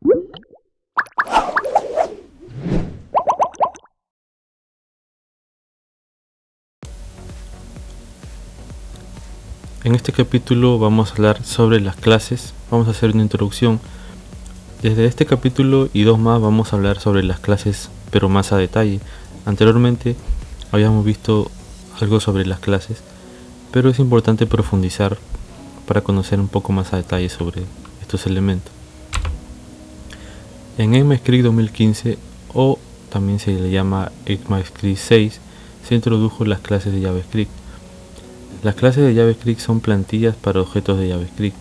En este capítulo vamos a hablar sobre las clases, vamos a hacer una introducción. Desde este capítulo y dos más vamos a hablar sobre las clases, pero más a detalle. Anteriormente habíamos visto algo sobre las clases, pero es importante profundizar para conocer un poco más a detalle sobre estos elementos. En ECMAScript 2015, o también se le llama ECMAScript 6, se introdujo las clases de JavaScript. Las clases de JavaScript son plantillas para objetos de JavaScript.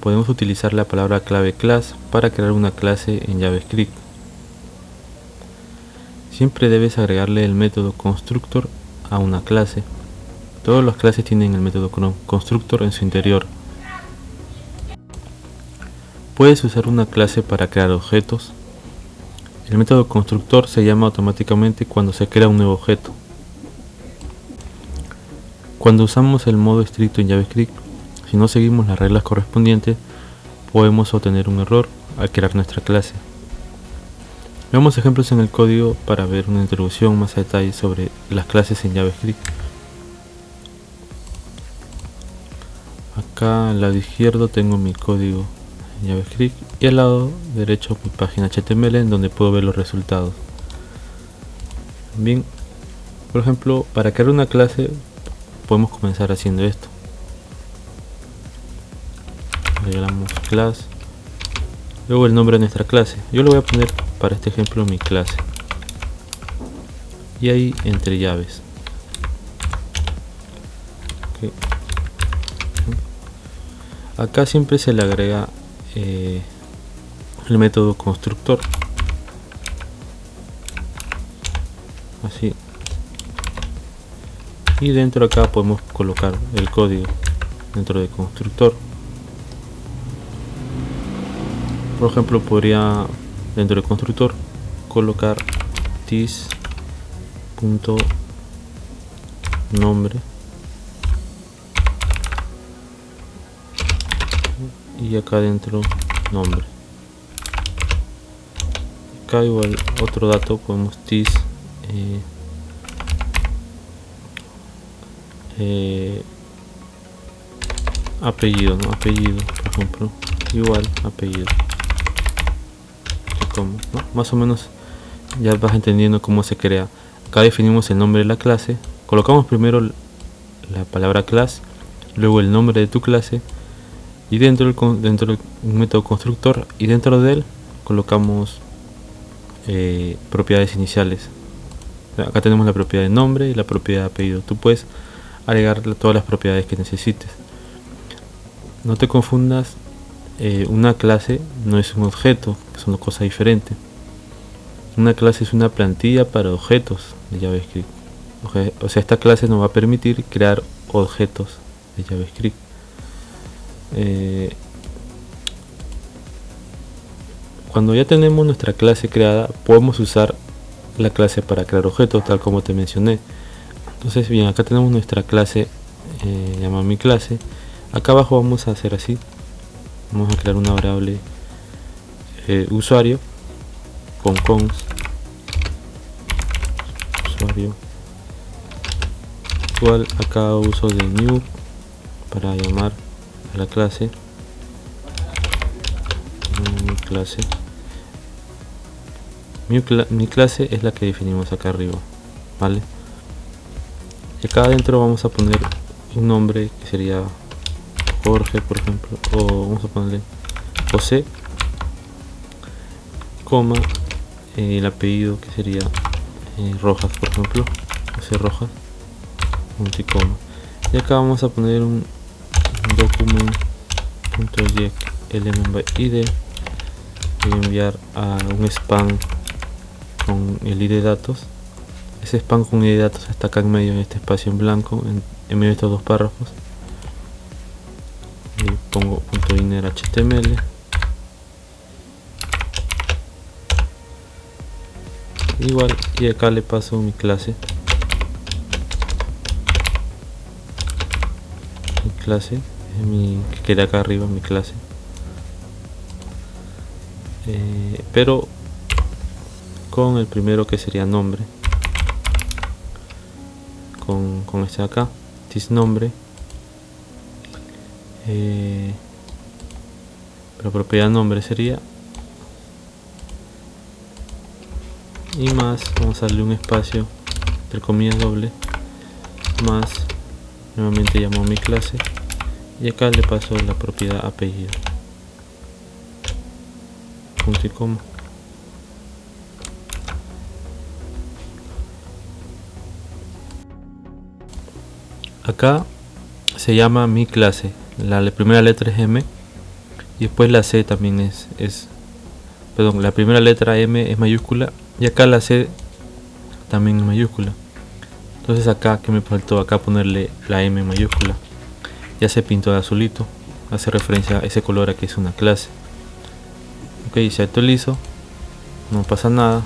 Podemos utilizar la palabra clave class para crear una clase en JavaScript. Siempre debes agregarle el método constructor a una clase. Todas las clases tienen el método constructor en su interior. Puedes usar una clase para crear objetos. El método constructor se llama automáticamente cuando se crea un nuevo objeto. Cuando usamos el modo estricto en JavaScript, si no seguimos las reglas correspondientes, podemos obtener un error al crear nuestra clase. Veamos ejemplos en el código para ver una introducción más a detalle sobre las clases en JavaScript. Acá al lado izquierdo tengo mi código en JavaScript y al lado derecho mi página HTML en donde puedo ver los resultados. Bien, por ejemplo, para crear una clase podemos comenzar haciendo esto. Agregamos class, luego el nombre de nuestra clase. Yo le voy a poner para este ejemplo mi clase, y ahí entre llaves. Okay. Acá siempre se le agrega el método constructor, así, y dentro de acá podemos colocar el código dentro de constructor. Por ejemplo, podría dentro del constructor colocar this.nombre y acá dentro nombre. Acá igual otro dato, podemos this apellido, ¿no? Apellido, por ejemplo, igual apellido. ¿No? Más o menos ya vas entendiendo cómo se crea. Acá definimos el nombre de la clase, colocamos primero la palabra class, luego el nombre de tu clase, y dentro del método constructor, y dentro de él colocamos propiedades iniciales. Acá tenemos la propiedad de nombre y la propiedad de apellido. Tú puedes agregar todas las propiedades que necesites. No te confundas, una clase no es un objeto, son dos cosas diferentes. Una clase es una plantilla para objetos de JavaScript. O sea, esta clase nos va a permitir crear objetos de JavaScript. Cuando ya tenemos nuestra clase creada, podemos usar la clase para crear objetos, tal como te mencioné. Entonces, bien, acá tenemos nuestra clase, llama mi clase. Acá abajo vamos a hacer así, vamos a crear una variable usuario con const usuario, igual acá uso de new para llamar a la clase, mi clase es la que definimos acá arriba, ¿vale? Y acá adentro vamos a poner un nombre que sería Jorge, por ejemplo, o vamos a ponerle José, coma, el apellido que sería Rojas, por ejemplo, José Rojas, punto y coma. Y acá vamos a poner un document.get element by id y enviar a un spam con el id de datos. Ese spam con id de datos está acá en medio, en este espacio en blanco, en medio de estos dos párrafos. Y pongo .inner html, igual, y acá le paso mi clase, es mi que queda acá arriba, mi clase. pero con el primero, que sería nombre, con este de acá, this nombre. La propiedad nombre sería, y más, vamos a darle un espacio entre comillas doble, más, nuevamente llamo a mi clase y acá le paso la propiedad apellido, punto y coma. Acá se llama mi clase, la primera letra es M y después la C también perdón, la primera letra M es mayúscula y acá la C también es mayúscula. Entonces acá, que me faltó acá ponerle la M mayúscula, ya se pintó de azulito, hace referencia a ese color, aquí es una clase. Ok, se actualizo, no pasa nada.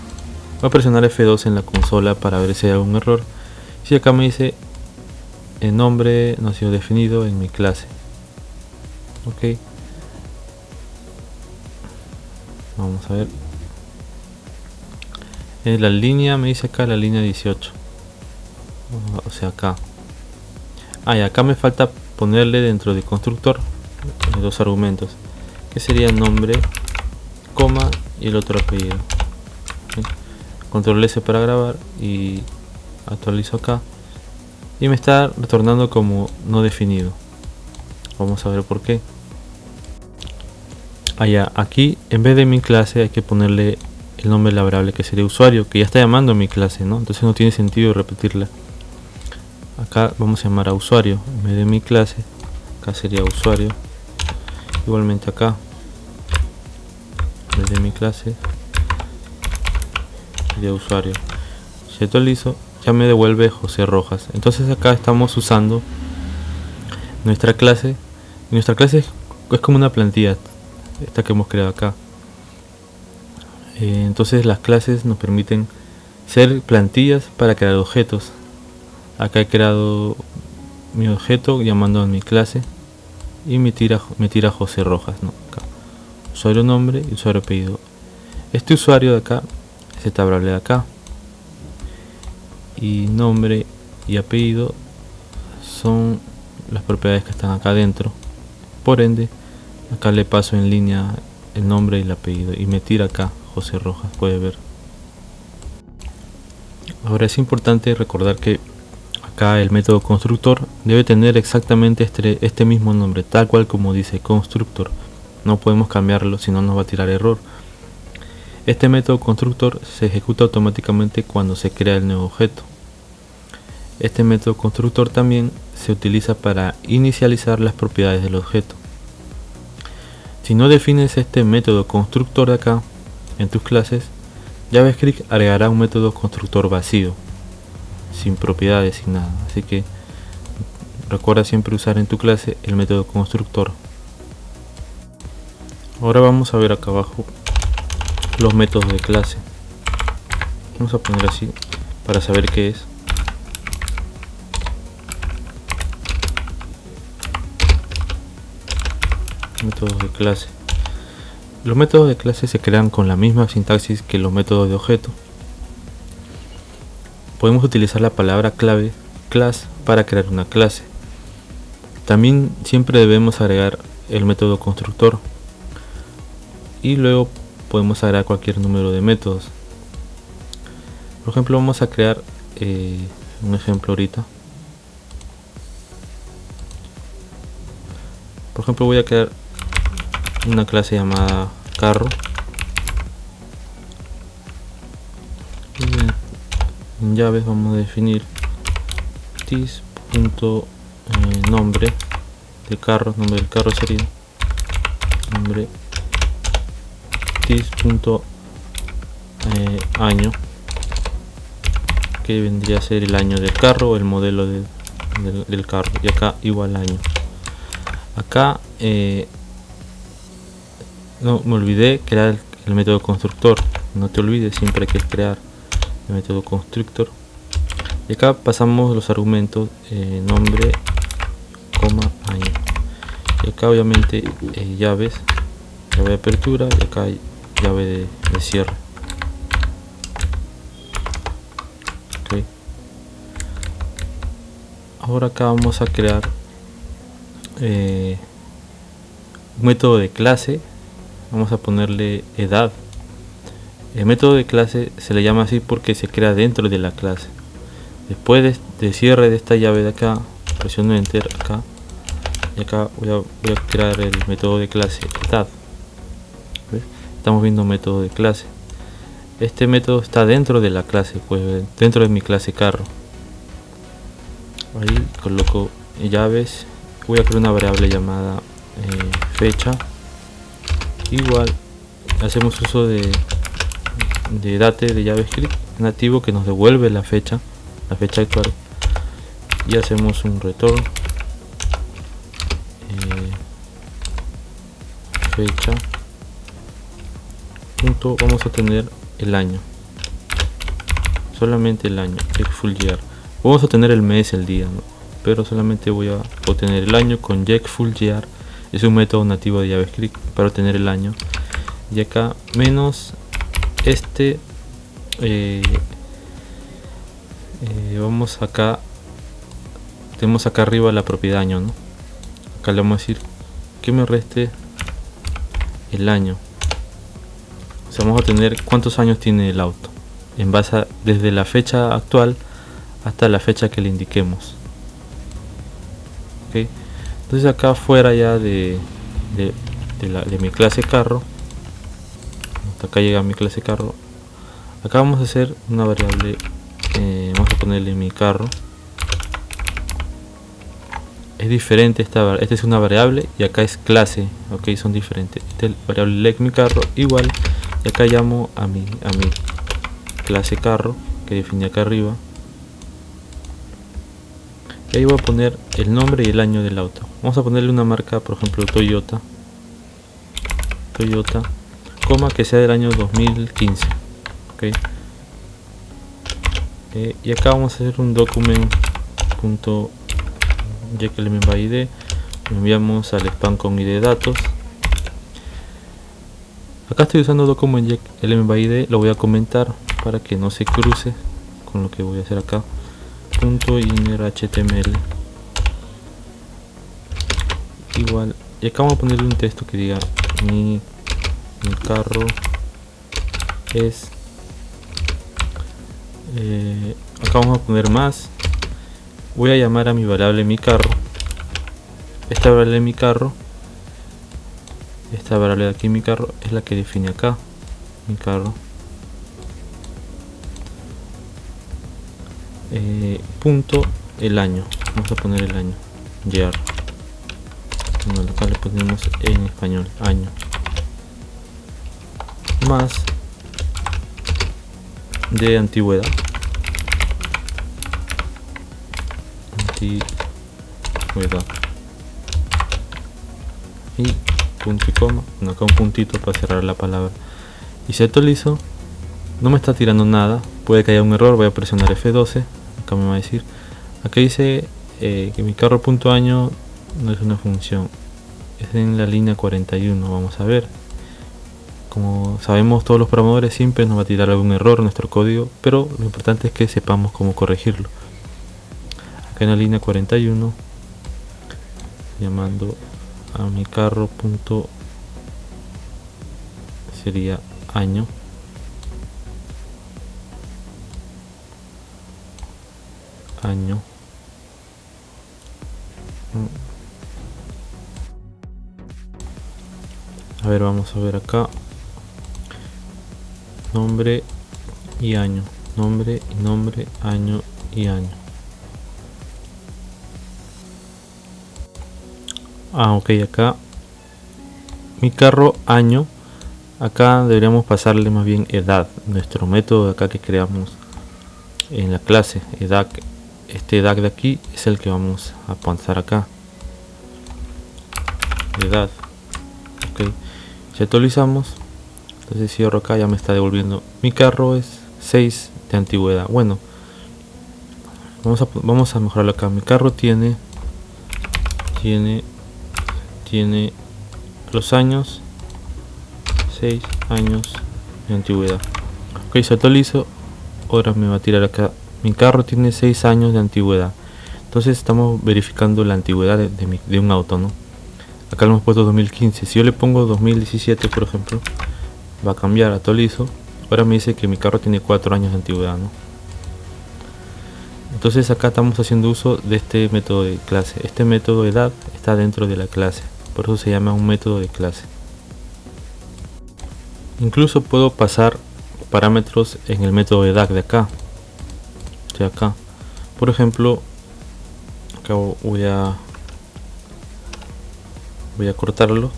Voy a presionar F2 en la consola para ver si hay algún error. Si acá me dice el nombre no ha sido definido en mi clase. Ok, vamos a ver. La línea me dice acá la línea 18, o sea acá. Y acá me falta ponerle dentro de constructor dos argumentos, que sería nombre, coma y el otro apellido. Control S para grabar y actualizo acá y me está retornando como no definido. Vamos a ver por qué. Aquí en vez de mi clase hay que ponerle el nombre de la variable, que sería usuario, que ya está llamando a mi clase, ¿no? Entonces no tiene sentido repetirla. Acá vamos a llamar a usuario en vez de mi clase, acá sería usuario. Igualmente acá en vez de mi clase sería usuario. Si actualizo, ya me devuelve José Rojas. Entonces acá estamos usando nuestra clase. Nuestra clase es como una plantilla, esta que hemos creado acá. Entonces las clases nos permiten ser plantillas para crear objetos. Acá he creado mi objeto llamando a mi clase y me tira José Rojas, ¿no? Acá. Usuario nombre y usuario apellido. Este usuario de acá es esta variable de acá, y nombre y apellido son las propiedades que están acá adentro. Por ende, acá le paso en línea el nombre y el apellido y me tira acá José Rojas, puede ver. Ahora es importante recordar que acá el método constructor debe tener exactamente este mismo nombre, tal cual como dice constructor. No podemos cambiarlo, si no nos va a tirar error. Este método constructor se ejecuta automáticamente cuando se crea el nuevo objeto. Este método constructor también se utiliza para inicializar las propiedades del objeto. Si no defines este método constructor de acá en tus clases, JavaScript agregará un método constructor vacío, sin propiedades, sin nada. Así que recuerda siempre usar en tu clase el método constructor. Ahora vamos a ver acá abajo los métodos de clase. Vamos a poner así para saber qué es. Métodos de clase. Los métodos de clase se crean con la misma sintaxis que los métodos de objeto. Podemos utilizar la palabra clave class para crear una clase. También siempre debemos agregar el método constructor y luego podemos agregar cualquier número de métodos. Por ejemplo, vamos a crear un ejemplo ahorita. Por ejemplo, voy a crear una clase llamada carro. Y en llaves vamos a definir this.nombre del carro. Nombre del carro sería nombre this.año, que vendría a ser el año del carro o el modelo del carro, y acá igual año. Acá no me olvidé crear el método constructor. No te olvides, siempre hay que crear el método constructor. Y acá pasamos los argumentos nombre, coma, año. Y acá obviamente llaves, llave de apertura, y acá hay llave de cierre. Okay. Ahora acá vamos a crear un método de clase. Vamos a ponerle edad. El método de clase se le llama así porque se crea dentro de la clase. Después de cierre de esta llave de acá, presiono enter acá, y acá voy a crear el método de clase edad. ¿Ves? Estamos viendo método de clase. Este método está dentro de la clase, pues dentro de mi clase carro. Ahí coloco llaves. Voy a crear una variable llamada fecha. Igual hacemos uso de date de JavaScript nativo que nos devuelve la fecha actual, y hacemos un return fecha punto, vamos a tener el año, solamente el año, full year. Vamos a tener el mes, el día, ¿no? Pero solamente voy a obtener el año con check full year. Es un método nativo de JavaScript para obtener el año. Y acá menos este vamos acá, tenemos acá arriba la propiedad año, ¿no? Acá le vamos a decir que me reste el año. O sea, vamos a tener cuántos años tiene el auto en base a, desde la fecha actual hasta la fecha que le indiquemos. ¿Okay? Entonces acá fuera ya de mi clase carro, hasta acá llega mi clase carro. Acá vamos a hacer una variable, vamos a ponerle mi carro. Es diferente esta es una variable y acá es clase, ok, son diferentes. Esta es la variable let mi carro igual, y acá llamo a mi clase carro que definí acá arriba. Y ahí voy a poner el nombre y el año del auto. Vamos a ponerle una marca, por ejemplo Toyota, coma, que sea del año 2015. Okay. Y acá vamos a hacer un document.getElementById. Lo enviamos al spam con ID de datos. Acá estoy usando document.getElementById, lo voy a comentar para que no se cruce con lo que voy a hacer acá. .innerHTML igual, y acá vamos a ponerle un texto que diga mi carro es acá vamos a poner más. Voy a llamar a mi variable mi carro. Esta variable mi carro, esta variable de aquí mi carro es la que define acá mi carro. Punto el año, vamos a poner el año year. Bueno, acá le ponemos en español año, más de antigüedad, y punto y coma, bueno, acá un puntito para cerrar la palabra, y se actualizó. No me está tirando nada, puede que haya un error, voy a presionar F12. Acá me va a decir, acá dice que mi carro punto año no es una función, es en la línea 41. Vamos a ver, como sabemos todos los programadores siempre nos va a tirar algún error en nuestro código, pero lo importante es que sepamos cómo corregirlo. Acá en la línea 41, llamando a mi carro punto, sería año, a ver, vamos a ver acá, nombre y año, nombre, año y año. Ok, acá mi carro año, acá deberíamos pasarle más bien edad, nuestro método de acá que creamos en la clase edad. Este edad de aquí es el que vamos a pasar acá, edad. Ok, si actualizamos, entonces cierro acá, ya me está devolviendo mi carro es 6 de antigüedad. Bueno, vamos a mejorarlo acá. Mi carro tiene los años 6 años de antigüedad. Ok, se actualizo. Ahora me va a tirar acá. Mi carro tiene 6 años de antigüedad. Entonces estamos verificando la antigüedad de un auto, ¿no? Acá lo hemos puesto 2015. Si yo le pongo 2017, por ejemplo, va a cambiar. Actualizo. Ahora me dice que mi carro tiene 4 años de antigüedad, ¿no? Entonces acá estamos haciendo uso de este método de clase. Este método de edad está dentro de la clase, por eso se llama un método de clase. Incluso puedo pasar parámetros en el método de DAG de acá. De acá. Por ejemplo, acá voy a cortarlo.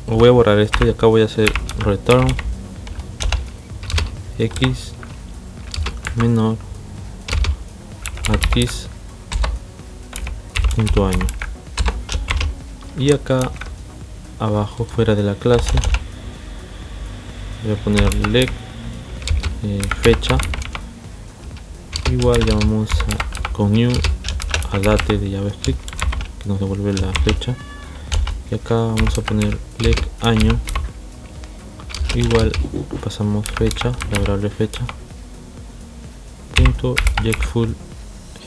Voy a borrar esto y acá voy a hacer return x menor a x punto año, y acá abajo fuera de la clase voy a poner leg fecha, igual llamamos con new a date de JavaScript que nos devuelve la fecha, y acá vamos a poner leg año, igual pasamos fecha, la variable fecha punto getFull,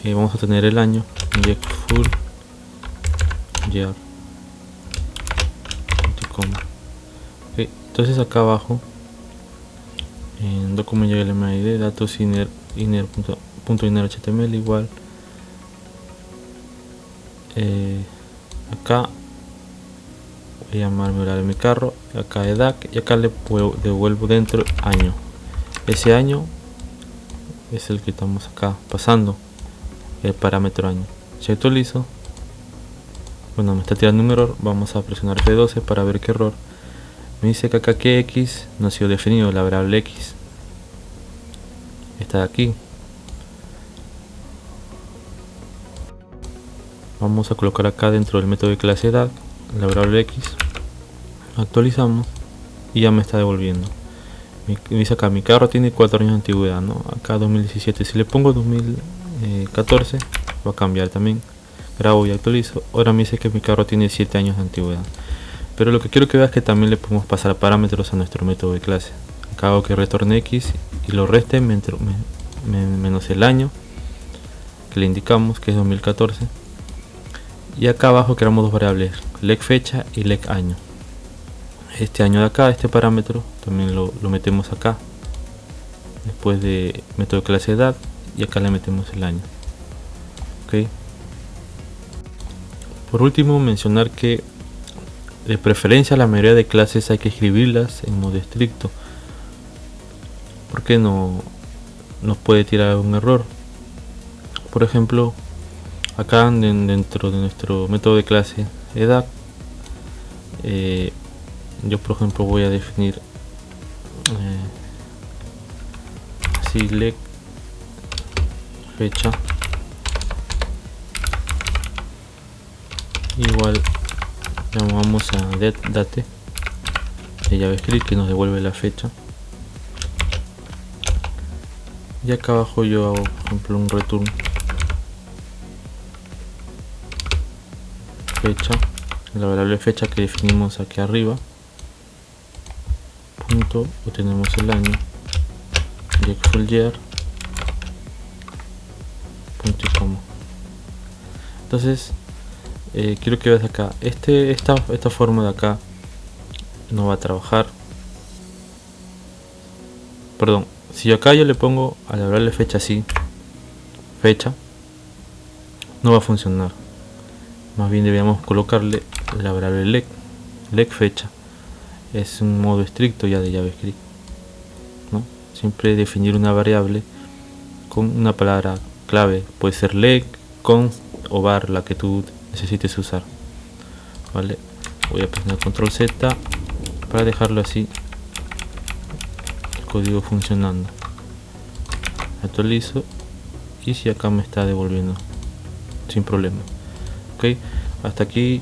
vamos a tener el año getFull year coma. Okay, entonces acá abajo en document.yd datos inner.inner.html igual acá voy a llamar mi carro, acá edad, y acá le devuelvo dentro año. Ese año es el que estamos acá pasando, el parámetro año. Si actualizo, bueno, me está tirando un error. Vamos a presionar F12 para ver qué error. Me dice que acá que x no ha sido definido, la variable x está aquí. Vamos a colocar acá dentro del método de clase edad la variable x, actualizamos y ya me está devolviendo. Me dice acá mi carro tiene 4 años de antigüedad, ¿no? Acá 2017, si le pongo 2014 va a cambiar también. Grabo y actualizo. Ahora me dice que mi carro tiene 7 años de antigüedad, pero lo que quiero que veas es que también le podemos pasar parámetros a nuestro método de clase. Acá hago que retorne x y lo reste menos el año que le indicamos, que es 2014. Y acá abajo creamos dos variables, leg fecha y leg año. Este año de acá, este parámetro, también lo metemos acá, después de método de clase edad, y acá le metemos el año. Okay. Por último, mencionar que de preferencia la mayoría de clases hay que escribirlas en modo estricto, porque no nos puede tirar un error. Por ejemplo, acá dentro de nuestro método de clase edad, yo por ejemplo voy a definir así leg fecha igual, llamamos a date de JavaScript que nos devuelve la fecha, y acá abajo yo hago por ejemplo un return fecha, la variable fecha que definimos aquí arriba, punto, obtenemos el año getFull year punto y coma. Entonces quiero que veas acá esta forma de acá no va a trabajar. Perdón, si acá yo le pongo a la variable fecha así, fecha, no va a funcionar. Más bien deberíamos colocarle la variable leg fecha. Es un modo estricto ya de JavaScript, ¿no? Siempre definir una variable con una palabra clave, puede ser leg, const o var, la que tú necesites usar. Vale, voy a presionar control Z para dejarlo así, el código funcionando. Actualizo y si acá me está devolviendo sin problema. Ok, hasta aquí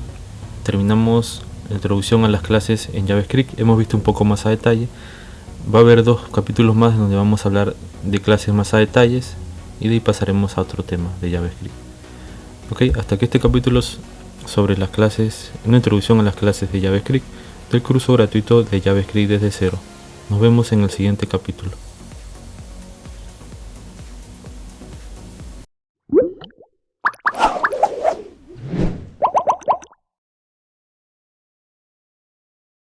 terminamos la introducción a las clases en JavaScript. Hemos visto un poco más a detalle. Va a haber 2 capítulos más donde vamos a hablar de clases más a detalles y de ahí pasaremos a otro tema de JavaScript. Ok, hasta aquí este capítulo sobre las clases, una introducción a las clases de JavaScript del curso gratuito de JavaScript desde cero. Nos vemos en el siguiente capítulo.